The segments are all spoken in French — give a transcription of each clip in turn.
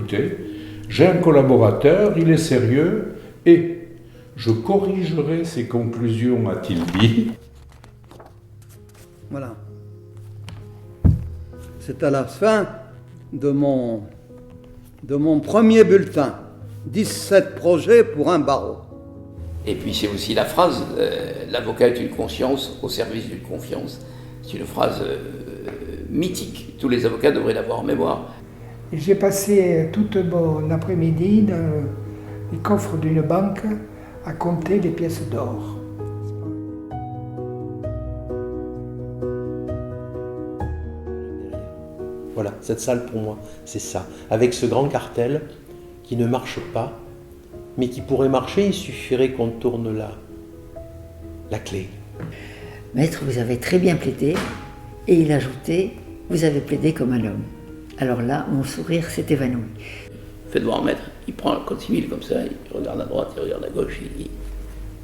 écoutez, j'ai un collaborateur, il est sérieux, et je corrigerai ses conclusions, a-t-il dit. Voilà. C'est à la fin de mon premier bulletin. 17 projets pour un barreau. Et puis c'est aussi la phrase « l'avocat est une conscience au service d'une confiance ». C'est une phrase mythique. Tous les avocats devraient l'avoir en mémoire. J'ai passé toute mon après-midi dans les coffres d'une banque à compter les pièces d'or. Voilà, cette salle pour moi, c'est ça. Avec ce grand cartel qui ne marche pas, mais qui pourrait marcher, il suffirait qu'on tourne la clé. Maître, vous avez très bien plaidé, et il ajoutait, vous avez plaidé comme un homme. Alors là, mon sourire s'est évanoui. Faites voir maître, il prend le code civil comme ça, il regarde à droite, il regarde à gauche, il dit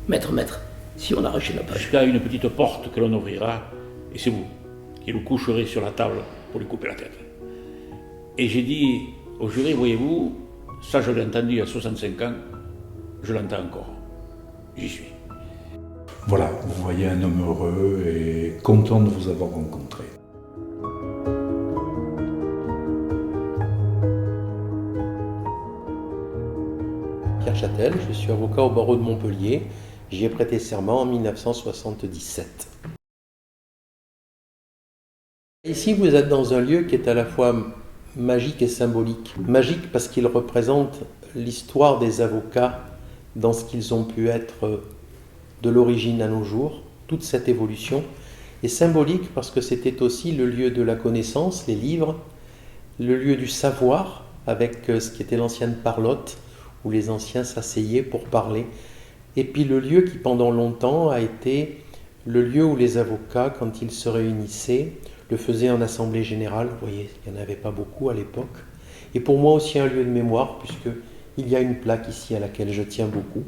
maître, si on arrachait la page. Jusqu'à une petite porte que l'on ouvrira, et c'est vous qui le coucherez sur la table pour lui couper la tête. Et j'ai dit au jury, voyez-vous, ça je l'ai entendu il y a 65 ans, je l'entends encore. J'y suis. Voilà, vous voyez un homme heureux et content de vous avoir rencontré. Pierre Châtel, je suis avocat au barreau de Montpellier. J'y ai prêté serment en 1977. Ici, vous êtes dans un lieu qui est à la fois magique et symbolique. Magique parce qu'il représente l'histoire des avocats dans ce qu'ils ont pu être de l'origine à nos jours, toute cette évolution. Et symbolique parce que c'était aussi le lieu de la connaissance, les livres, le lieu du savoir, avec ce qui était l'ancienne parlotte, où les anciens s'asseyaient pour parler. Et puis le lieu qui pendant longtemps a été le lieu où les avocats, quand ils se réunissaient, le faisaient en assemblée générale. Vous voyez, il n'y en avait pas beaucoup à l'époque. Et pour moi aussi un lieu de mémoire, puisqu'il y a une plaque ici à laquelle je tiens beaucoup,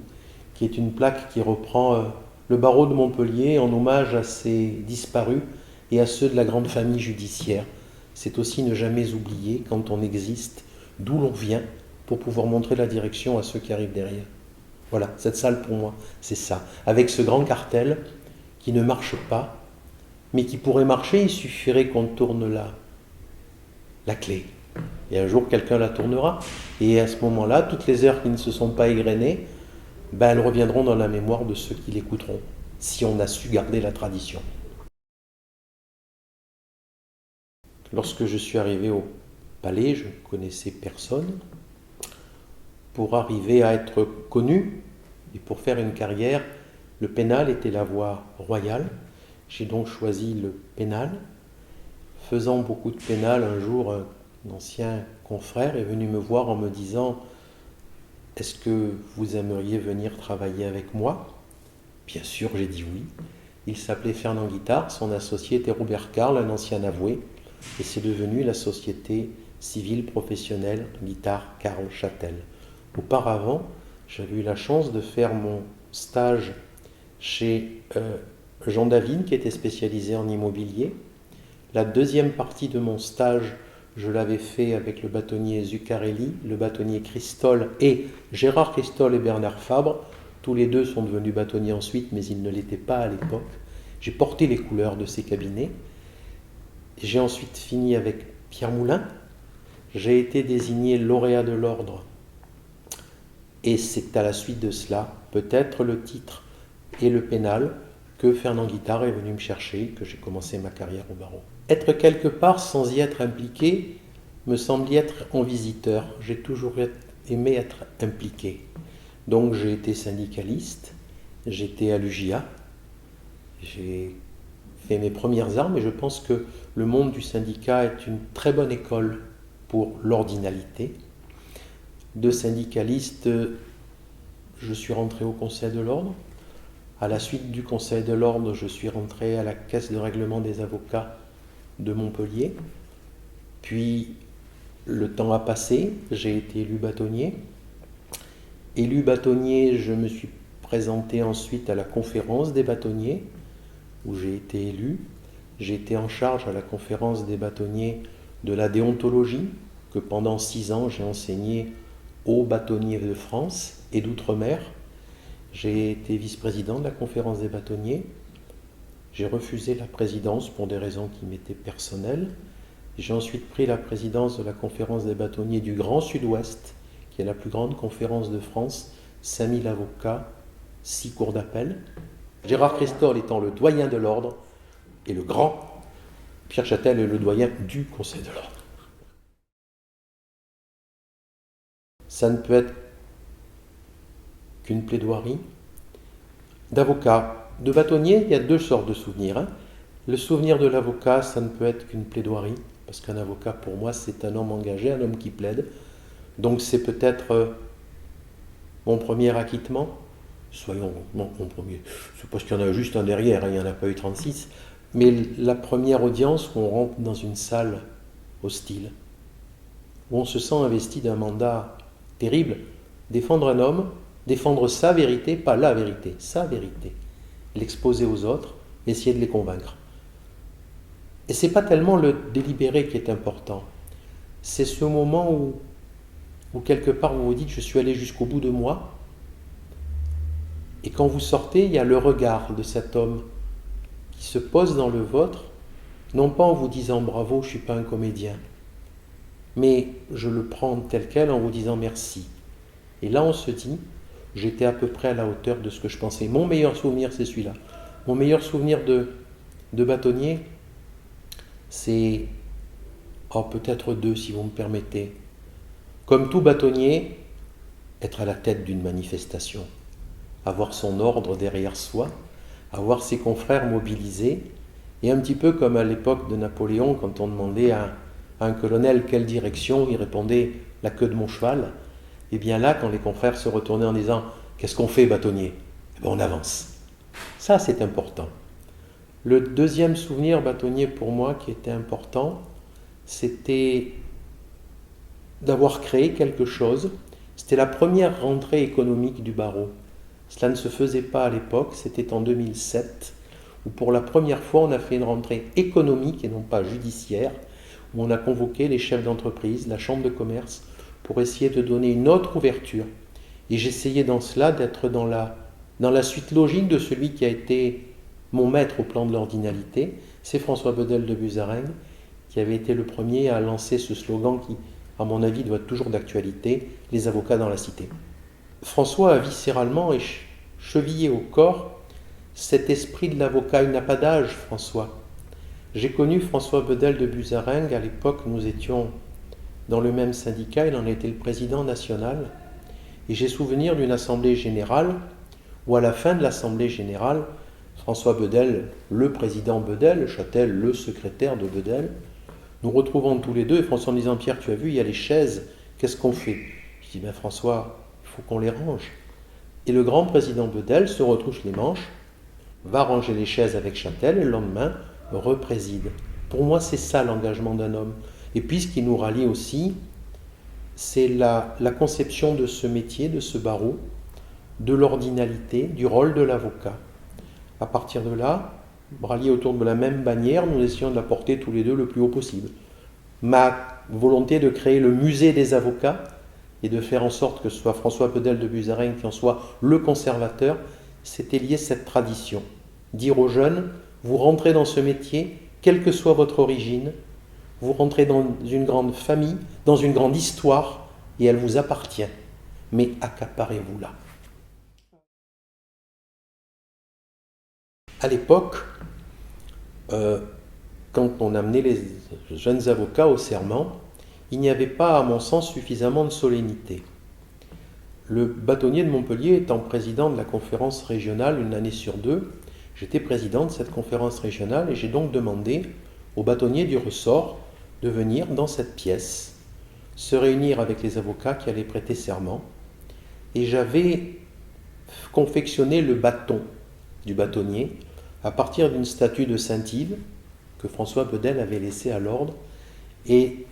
qui est une plaque qui reprend le barreau de Montpellier en hommage à ses disparus et à ceux de la grande famille judiciaire. C'est aussi ne jamais oublier, quand on existe, d'où l'on vient, pour pouvoir montrer la direction à ceux qui arrivent derrière. Voilà, cette salle pour moi, c'est ça. Avec ce grand cartel qui ne marche pas, mais qui pourrait marcher, il suffirait qu'on tourne la clé. Et un jour, quelqu'un la tournera. Et à ce moment-là, toutes les heures qui ne se sont pas égrenées, elles reviendront dans la mémoire de ceux qui l'écouteront, si on a su garder la tradition. Lorsque je suis arrivé au palais, je ne connaissais personne. Pour arriver à être connu et pour faire une carrière, le pénal était la voie royale. J'ai donc choisi le pénal. Faisant beaucoup de pénal, un jour, un ancien confrère est venu me voir en me disant « Est-ce que vous aimeriez venir travailler avec moi ?» Bien sûr, j'ai dit oui. Il s'appelait Fernand Guittard, son associé était Robert Carle, un ancien avoué, et c'est devenu la société civile professionnelle Guittard Carle Châtel. Auparavant, j'avais eu la chance de faire mon stage chez Jean David, qui était spécialisé en immobilier. La deuxième partie de mon stage, je l'avais fait avec le bâtonnier Zuccarelli, le bâtonnier Christol et Gérard Christol et Bernard Fabre. Tous les deux sont devenus bâtonniers ensuite, mais ils ne l'étaient pas à l'époque. J'ai porté les couleurs de ces cabinets. J'ai ensuite fini avec Pierre Moulin. J'ai été désigné lauréat de l'ordre. Et c'est à la suite de cela, peut-être le titre et le pénal, que Fernand Guittard est venu me chercher, que j'ai commencé ma carrière au barreau. Être quelque part sans y être impliqué me semble y être en visiteur. J'ai toujours aimé être impliqué. Donc j'ai été syndicaliste, j'étais à l'UJA, j'ai fait mes premières armes et je pense que le monde du syndicat est une très bonne école pour l'ordinalité. De syndicaliste, je suis rentré au Conseil de l'Ordre. À la suite du Conseil de l'Ordre, je suis rentré à la Caisse de règlement des avocats de Montpellier. Puis, le temps a passé, j'ai été élu bâtonnier. Élu bâtonnier, je me suis présenté ensuite à la conférence des bâtonniers, où j'ai été élu. J'ai été en charge à la conférence des bâtonniers de la déontologie, que pendant 6 ans, j'ai enseigné aux bâtonniers de France et d'outre-mer. J'ai été vice-président de la conférence des bâtonniers. J'ai refusé la présidence pour des raisons qui m'étaient personnelles. J'ai ensuite pris la présidence de la conférence des bâtonniers du Grand Sud-Ouest, qui est la plus grande conférence de France, 5000 avocats, 6 cours d'appel. Gérard Cristol étant le doyen de l'ordre et le grand, Pierre Châtel est le doyen du Conseil de l'ordre. Ça ne peut être qu'une plaidoirie d'avocat. De bâtonnier, il y a 2 sortes de souvenirs. Le souvenir de l'avocat, ça ne peut être qu'une plaidoirie, parce qu'un avocat, pour moi, c'est un homme engagé, un homme qui plaide. Donc c'est peut-être mon premier acquittement. Non, mon premier, c'est parce qu'il y en a juste un derrière, il n'y en a pas eu 36. Mais la première audience où on rentre dans une salle hostile, où on se sent investi d'un mandat terrible, défendre un homme, défendre sa vérité, pas la vérité, sa vérité, l'exposer aux autres, essayer de les convaincre. Et c'est pas tellement le délibéré qui est important, c'est ce moment où quelque part vous vous dites je suis allé jusqu'au bout de moi, et quand vous sortez, il y a le regard de cet homme qui se pose dans le vôtre, non pas en vous disant bravo, je ne suis pas un comédien, mais je le prends tel quel en vous disant merci. Et là on se dit, j'étais à peu près à la hauteur de ce que je pensais. Mon meilleur souvenir, c'est celui-là. Mon meilleur souvenir de bâtonnier, c'est peut-être 2 si vous me permettez. Comme tout bâtonnier, être à la tête d'une manifestation, avoir son ordre derrière soi, avoir ses confrères mobilisés, et un petit peu comme à l'époque de Napoléon, quand on demandait à un colonel quelle direction, il répondait la queue de mon cheval. Et bien là, quand les confrères se retournaient en disant qu'est-ce qu'on fait, bâtonnier? On avance. Ça, c'est important. Le deuxième souvenir bâtonnier pour moi qui était important, c'était d'avoir créé quelque chose. C'était la première rentrée économique du barreau. Cela ne se faisait pas à l'époque, c'était en 2007, où pour la première fois on a fait une rentrée économique et non pas judiciaire, où on a convoqué les chefs d'entreprise, la chambre de commerce, pour essayer de donner une autre ouverture. Et j'essayais dans cela d'être dans la suite logique de celui qui a été mon maître au plan de l'ordinalité, c'est François Bedel de Buzarengue, qui avait été le premier à lancer ce slogan qui, à mon avis, doit être toujours d'actualité, les avocats dans la cité. François a viscéralement et chevillé au corps cet esprit de l'avocat. Il n'a pas d'âge, François. J'ai connu François Bedel de Buzarengue, à l'époque nous étions dans le même syndicat, il en était le président national, et j'ai souvenir d'une assemblée générale, où à la fin de l'assemblée générale, François Bedel, le président Bedel, Châtel, le secrétaire de Bedel, nous retrouvons tous les deux, et François en disant, Pierre, tu as vu, il y a les chaises, qu'est-ce qu'on fait? Je dis, François, il faut qu'on les range. Et le grand président Bedel se retrousse les manches, va ranger les chaises avec Châtel, et le lendemain, représide. Pour moi, c'est ça l'engagement d'un homme. Et puis, ce qui nous rallie aussi, c'est la conception de ce métier, de ce barreau, de l'ordinalité, du rôle de l'avocat. À partir de là, ralliés autour de la même bannière, nous essayons de la porter tous les deux le plus haut possible. Ma volonté de créer le musée des avocats et de faire en sorte que ce soit François Bedel de Buzarengue qui en soit le conservateur, c'était lié à cette tradition. Dire aux jeunes, vous rentrez dans ce métier, quelle que soit votre origine, vous rentrez dans une grande famille, dans une grande histoire, et elle vous appartient. Mais accaparez-vous-la. À l'époque, quand on amenait les jeunes avocats au serment, il n'y avait pas, à mon sens, suffisamment de solennité. Le bâtonnier de Montpellier étant président de la conférence régionale une année sur 2, j'étais président de cette conférence régionale et j'ai donc demandé aux bâtonniers du ressort de venir dans cette pièce, se réunir avec les avocats qui allaient prêter serment. Et j'avais confectionné le bâton du bâtonnier à partir d'une statue de Saint-Yves que François Bedel avait laissée à l'ordre et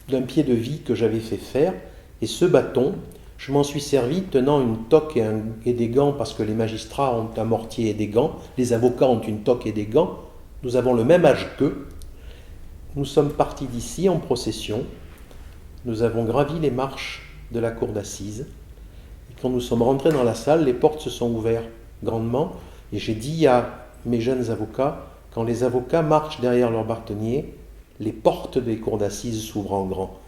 d'un pied de vie que j'avais fait faire. Et ce bâton, je m'en suis servi tenant une toque et des gants parce que les magistrats ont un mortier et des gants, les avocats ont une toque et des gants, nous avons le même âge qu'eux. Nous sommes partis d'ici en procession nous avons gravi les marches de la cour d'assises. Et quand nous sommes rentrés dans la salle, les portes se sont ouvertes grandement. Et j'ai dit à mes jeunes avocats, quand les avocats marchent derrière leur bâtonnier, les portes des cours d'assises s'ouvrent en grand.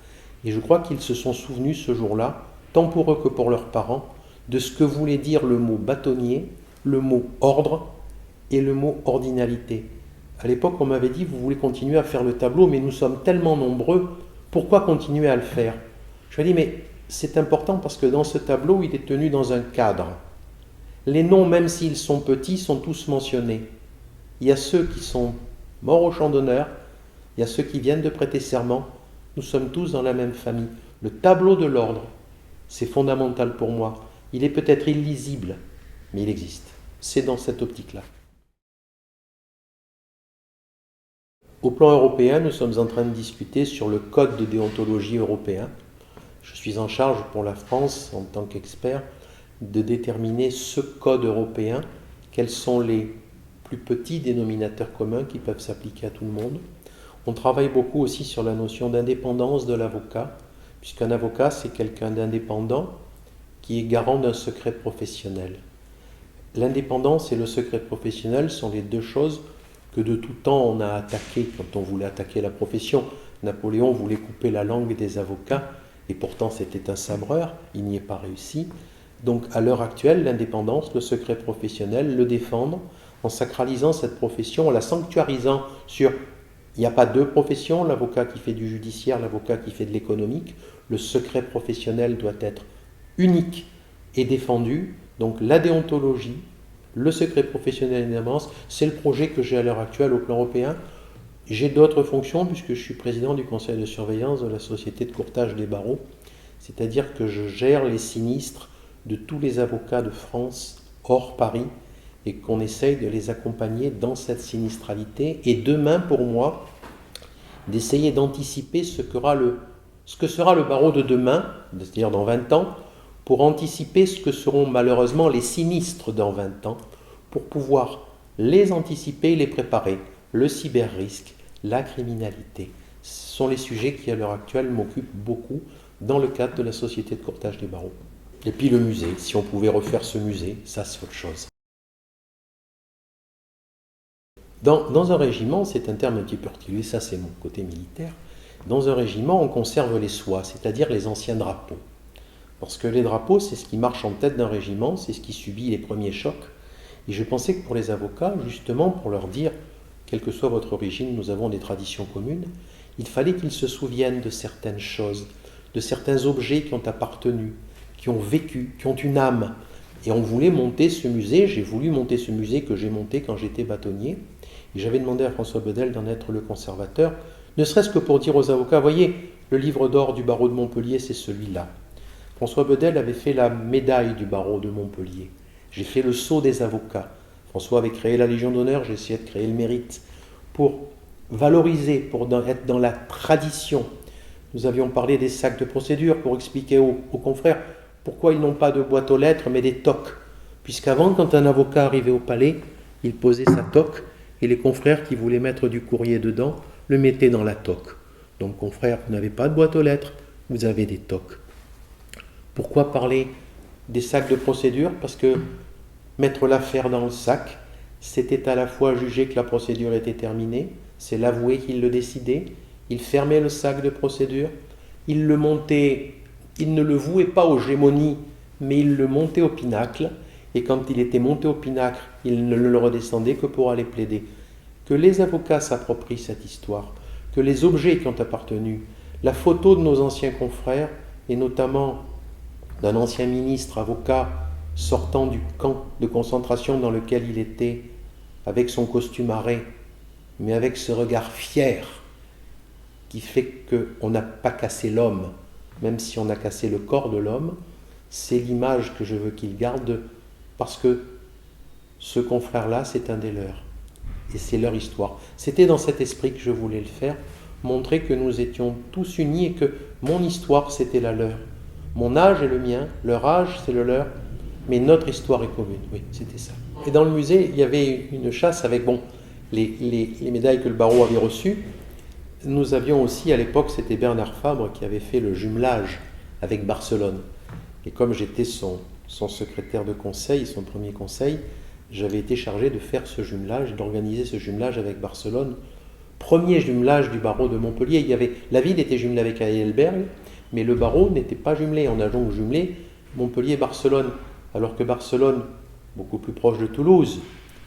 Et je crois qu'ils se sont souvenus ce jour-là, tant pour eux que pour leurs parents, de ce que voulait dire le mot bâtonnier, le mot ordre et le mot ordinalité. À l'époque, on m'avait dit, vous voulez continuer à faire le tableau, mais nous sommes tellement nombreux, pourquoi continuer à le faire? Je lui ai dit, mais c'est important parce que dans ce tableau, il est tenu dans un cadre. Les noms, même s'ils sont petits, sont tous mentionnés. Il y a ceux qui sont morts au champ d'honneur, il y a ceux qui viennent de prêter serment. Nous sommes tous dans la même famille. Le tableau de l'ordre, c'est fondamental pour moi. Il est peut-être illisible, mais il existe. C'est dans cette optique-là. Au plan européen, nous sommes en train de discuter sur le code de déontologie européen. Je suis en charge pour la France, en tant qu'expert, de déterminer ce code européen, quels sont les plus petits dénominateurs communs qui peuvent s'appliquer à tout le monde. On travaille beaucoup aussi sur la notion d'indépendance de l'avocat, puisqu'un avocat, c'est quelqu'un d'indépendant qui est garant d'un secret professionnel. L'indépendance et le secret professionnel sont les deux choses que de tout temps on a attaquées quand on voulait attaquer la profession. Napoléon voulait couper la langue des avocats, et pourtant c'était un sabreur, il n'y est pas réussi. Donc à l'heure actuelle, l'indépendance, le secret professionnel, le défendre en sacralisant cette profession, en la sanctuarisant sur... Il n'y a pas deux professions, l'avocat qui fait du judiciaire, l'avocat qui fait de l'économique. Le secret professionnel doit être unique et défendu. Donc la déontologie, le secret professionnel et l'indépendance, c'est le projet que j'ai à l'heure actuelle au plan européen. J'ai d'autres fonctions puisque je suis président du conseil de surveillance de la société de courtage des barreaux, c'est-à-dire que je gère les sinistres de tous les avocats de France hors Paris et qu'on essaye de les accompagner dans cette sinistralité. Et demain, pour moi, d'essayer d'anticiper ce que sera le barreau de demain, c'est-à-dire dans 20 ans, pour anticiper ce que seront malheureusement les sinistres dans 20 ans, pour pouvoir les anticiper et les préparer. Le cyber-risque, la criminalité, ce sont les sujets qui, à l'heure actuelle, m'occupent beaucoup dans le cadre de la société de courtage des barreaux. Et puis le musée, si on pouvait refaire ce musée, ça c'est autre chose. Dans un régiment, c'est un terme un petit peu reculé, ça c'est mon côté militaire, dans un régiment on conserve les soies, c'est-à-dire les anciens drapeaux. Parce que les drapeaux, c'est ce qui marche en tête d'un régiment, c'est ce qui subit les premiers chocs. Et je pensais que pour les avocats, justement pour leur dire, quelle que soit votre origine, nous avons des traditions communes, il fallait qu'ils se souviennent de certaines choses, de certains objets qui ont appartenu, qui ont vécu, qui ont une âme. Et on voulait monter ce musée, j'ai voulu monter ce musée que j'ai monté quand j'étais bâtonnier. Et j'avais demandé à François Bedel d'en être le conservateur, ne serait-ce que pour dire aux avocats, voyez, le livre d'or du barreau de Montpellier, c'est celui-là. François Bedel avait fait la médaille du barreau de Montpellier. J'ai fait le sceau des avocats. François avait créé la Légion d'honneur, j'ai essayé de créer le mérite. Pour valoriser, pour être dans la tradition. Nous avions parlé des sacs de procédure pour expliquer aux confrères pourquoi ils n'ont pas de boîte aux lettres mais des toques. Puisqu'avant, quand un avocat arrivait au palais, il posait sa toque et les confrères qui voulaient mettre du courrier dedans le mettaient dans la toque. Donc confrères, vous n'avez pas de boîte aux lettres, vous avez des toques. Pourquoi parler des sacs de procédure? Parce que mettre l'affaire dans le sac, c'était à la fois juger que la procédure était terminée, c'est l'avoué qui le décidait, il fermait le sac de procédure, il le montait, il ne le vouait pas aux gémonies, mais il le montait au pinacle, et quand il était monté au pinacle, il ne le redescendait que pour aller plaider. Que les avocats s'approprient cette histoire, que les objets qui ont appartenu, la photo de nos anciens confrères, et notamment d'un ancien ministre avocat sortant du camp de concentration dans lequel il était, avec son costume arrêt, mais avec ce regard fier qui fait qu'on n'a pas cassé l'homme, même si on a cassé le corps de l'homme, c'est l'image que je veux qu'il garde, parce que ce confrère-là, c'est un des leurs, et c'est leur histoire. C'était dans cet esprit que je voulais le faire, montrer que nous étions tous unis et que mon histoire, c'était la leur. Mon âge est le mien, leur âge, c'est le leur, mais notre histoire est commune. Oui, c'était ça. Et dans le musée, il y avait une chasse avec les médailles que le barreau avait reçues. nous avions aussi, à l'époque, c'était Bernard Fabre qui avait fait le jumelage avec Barcelone. Et comme j'étais son secrétaire de conseil, son premier conseil, j'avais été chargé de faire ce jumelage, d'organiser ce jumelage avec Barcelone. Premier jumelage du barreau de Montpellier. La ville était jumelée avec Heidelberg, mais le barreau n'était pas jumelé. On a donc jumelé Montpellier-Barcelone, alors que Barcelone, beaucoup plus proche de Toulouse,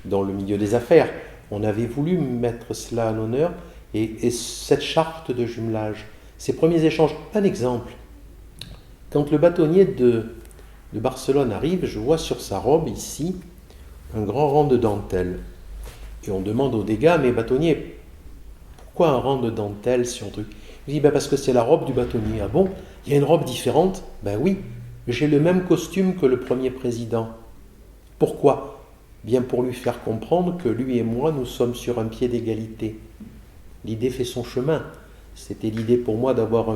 dans le milieu des affaires, on avait voulu mettre cela en honneur, et cette charte de jumelage, ces premiers échanges. Un exemple, quand le bâtonnier de Barcelone arrive, je vois sur sa robe ici un grand rang de dentelle. Et on demande au dégât, mais bâtonnier, pourquoi un rang de dentelle sur un truc? Il dit, parce que c'est la robe du bâtonnier. Ah bon? Il y a une robe différente? Ben oui, j'ai le même costume que le premier président. Pourquoi? Bien pour lui faire comprendre que lui et moi, nous sommes sur un pied d'égalité. L'idée fait son chemin. C'était l'idée pour moi d'avoir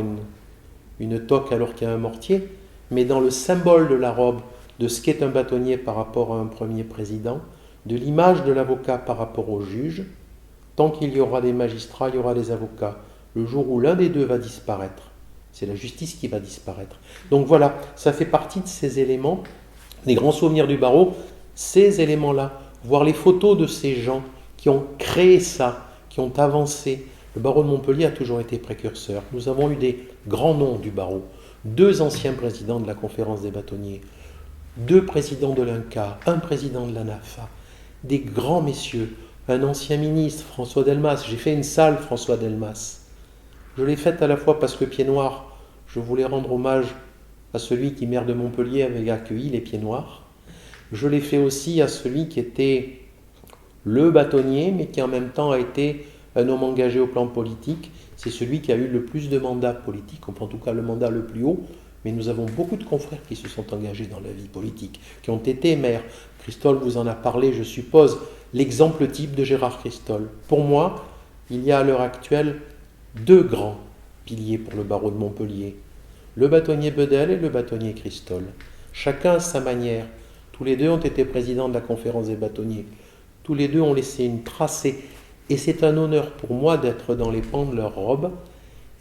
une toque alors qu'il y a un mortier, mais dans le symbole de la robe, de ce qu'est un bâtonnier par rapport à un premier président, de l'image de l'avocat par rapport au juge, tant qu'il y aura des magistrats, il y aura des avocats. Le jour où l'un des deux va disparaître, c'est la justice qui va disparaître. Donc voilà, ça fait partie de ces éléments, les grands souvenirs du barreau, ces éléments-là, voir les photos de ces gens qui ont créé ça, qui ont avancé. Le barreau de Montpellier a toujours été précurseur. Nous avons eu des grands noms du barreau, 2 anciens présidents de la conférence des bâtonniers, 2 présidents de l'INCA, un président de l'ANAFA, des grands messieurs, un ancien ministre, François Delmas. J'ai fait une salle François Delmas. Je l'ai faite à la fois parce que Pieds Noirs, je voulais rendre hommage à celui qui, maire de Montpellier, avait accueilli les Pieds Noirs. Je l'ai fait aussi à celui qui était le bâtonnier, mais qui en même temps a été un homme engagé au plan politique. C'est celui qui a eu le plus de mandats politiques, en tout cas le mandat le plus haut. Mais nous avons beaucoup de confrères qui se sont engagés dans la vie politique, qui ont été maires. Christol vous en a parlé, je suppose, l'exemple type de Gérard Christol. Pour moi, il y a à l'heure actuelle 2 grands piliers pour le barreau de Montpellier. Le bâtonnier Bedel et le bâtonnier Christol. Chacun à sa manière. Tous les 2 ont été présidents de la conférence des bâtonniers. Tous les 2 ont laissé une trace. Et c'est un honneur pour moi d'être dans les pans de leur robe.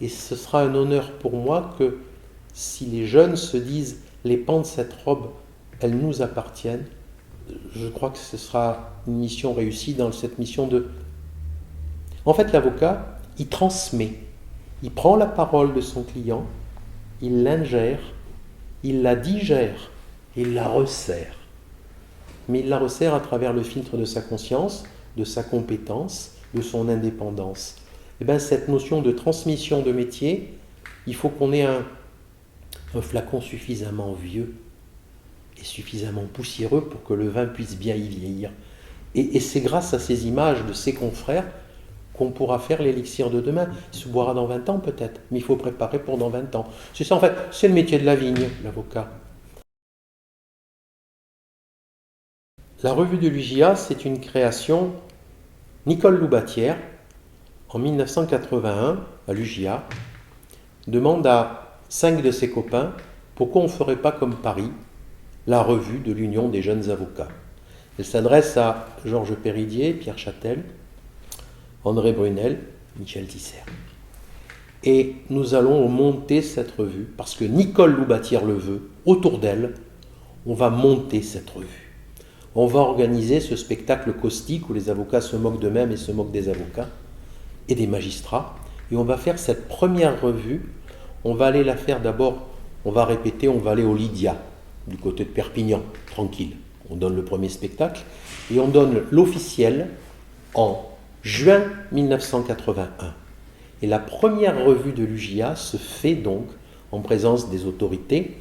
Et ce sera un honneur pour moi que si les jeunes se disent les pans de cette robe, elles nous appartiennent, je crois que ce sera une mission réussie dans cette mission de... En fait, l'avocat, il transmet, il prend la parole de son client, il l'ingère, il la digère, il la resserre. Mais il la resserre à travers le filtre de sa conscience, de sa compétence, de son indépendance. Et bien, cette notion de transmission de métier, il faut qu'on ait un flacon suffisamment vieux et suffisamment poussiéreux pour que le vin puisse bien y vieillir. Et c'est grâce à ces images de ses confrères qu'on pourra faire l'élixir de demain. Il se boira dans 20 ans peut-être, mais il faut préparer pour dans 20 ans. C'est ça en fait, c'est le métier de la vigne, l'avocat. La revue de l'UJA, c'est une création. Nicole Loubatière, en 1981, à l'UJA, demande à 5 de ses copains pourquoi on ne ferait pas comme Paris la revue de l'Union des jeunes avocats. Elle s'adresse à Georges Péridier, Pierre Châtel, André Brunel, Michel Tisser. Et nous allons monter cette revue, parce que Nicole Loubatière le veut, autour d'elle, on va monter cette revue. On va organiser ce spectacle caustique où les avocats se moquent d'eux-mêmes et se moquent des avocats et des magistrats. Et on va faire cette première revue. On va aller la faire d'abord, on va répéter, on va aller au Lydia, du côté de Perpignan, tranquille. On donne le premier spectacle et on donne l'officiel en juin 1981. Et la première revue de l'UJA se fait donc en présence des autorités,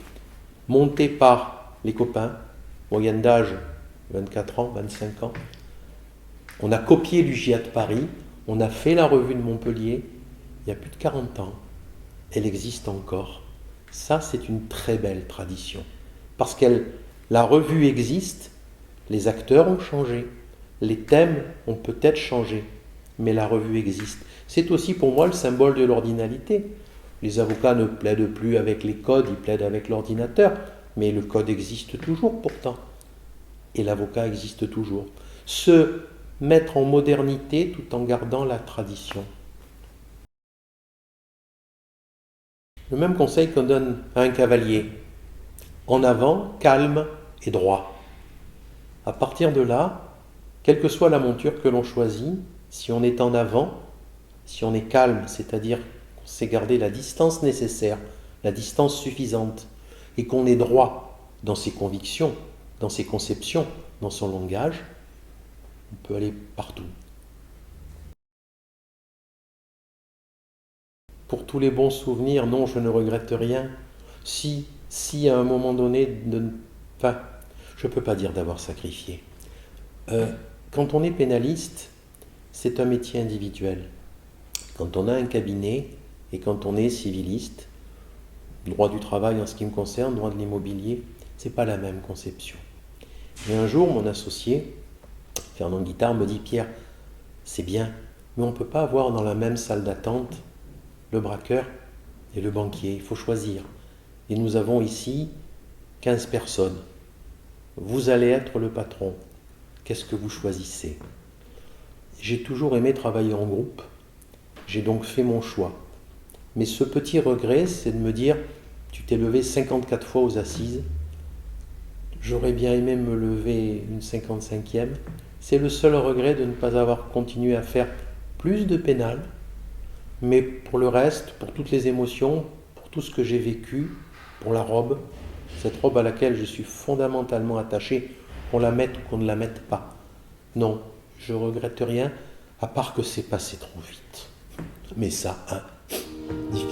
montée par les copains, moyenne d'âge 24 ans, 25 ans. On a copié l'UJA de Paris, on a fait la revue de Montpellier, il y a plus de 40 ans. Elle existe encore. Ça, c'est une très belle tradition. Parce que la revue existe, les acteurs ont changé, les thèmes ont peut-être changé, mais la revue existe. C'est aussi pour moi le symbole de l'ordinalité. Les avocats ne plaident plus avec les codes, ils plaident avec l'ordinateur, mais le code existe toujours pourtant. Et l'avocat existe toujours. Se mettre en modernité tout en gardant la tradition. Le même conseil qu'on donne à un cavalier. En avant, calme et droit. À partir de là, quelle que soit la monture que l'on choisit, si on est en avant, si on est calme, c'est-à-dire qu'on sait garder la distance nécessaire, la distance suffisante, et qu'on est droit dans ses convictions, dans ses conceptions, dans son langage, on peut aller partout. Pour tous les bons souvenirs, non, je ne regrette rien. Si à un moment donné, enfin, je ne peux pas dire d'avoir sacrifié. Quand on est pénaliste, c'est un métier individuel. Quand on a un cabinet et quand on est civiliste, droit du travail en ce qui me concerne, droit de l'immobilier, c'est pas la même conception. Et un jour, mon associé, Fernand Guittard, me dit « Pierre, c'est bien, mais on ne peut pas avoir dans la même salle d'attente le braqueur et le banquier, il faut choisir. Et nous avons ici 15 personnes. Vous allez être le patron. Qu'est-ce que vous choisissez ?» J'ai toujours aimé travailler en groupe. J'ai donc fait mon choix. Mais ce petit regret, c'est de me dire, tu t'es levé 54 fois aux assises. J'aurais bien aimé me lever une 55e. C'est le seul regret de ne pas avoir continué à faire plus de pénal. Mais pour le reste, pour toutes les émotions, pour tout ce que j'ai vécu, pour la robe, cette robe à laquelle je suis fondamentalement attaché, qu'on la mette ou qu'on ne la mette pas. Non, je regrette rien, à part que c'est passé trop vite. Mais ça, hein, difficile.